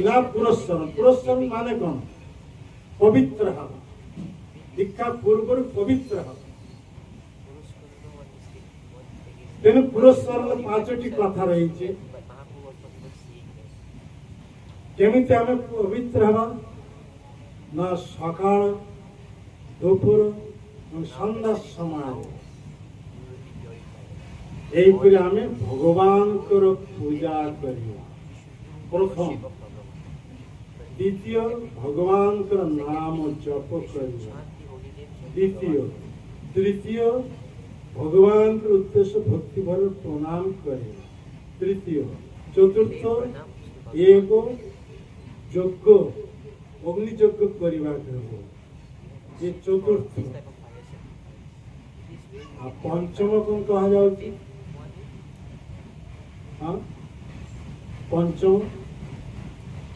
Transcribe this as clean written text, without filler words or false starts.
पुरस्कार पुरस्कार माने कौन पवित्र हवा दीक्षा पूर्व पवित्र हवा तेणु पुरस्कार पांचटी कथा रही केमिति आमे पवित्र हवा ना सकाळ दोपुर सन्ध्या समय এইপরি আমি ভগবানଙ୍କର ପୂଜା କରିବା ପ୍ରଥମ ଦ୍ୱିତୀୟ ଭଗବାନଙ୍କର ନାମ ଜପ କରିବା ଦ୍ୱିତୀୟ ତୃତୀୟ ଭଗବାନଙ୍କର ଉଦ୍ଦେଶ୍ୟ ଭକ୍ତି ଭାବରେ ପ୍ରଣାମ କରିବା ତୃତୀୟ ଚତୁର୍ଥ ଏକ ଯଜ୍ଞ ଅଗ୍ନି ଯଜ୍ଞ କରିବାକୁ ହେବ ये चतुर्थ पंचम कौन कहा जाऊँ पंचम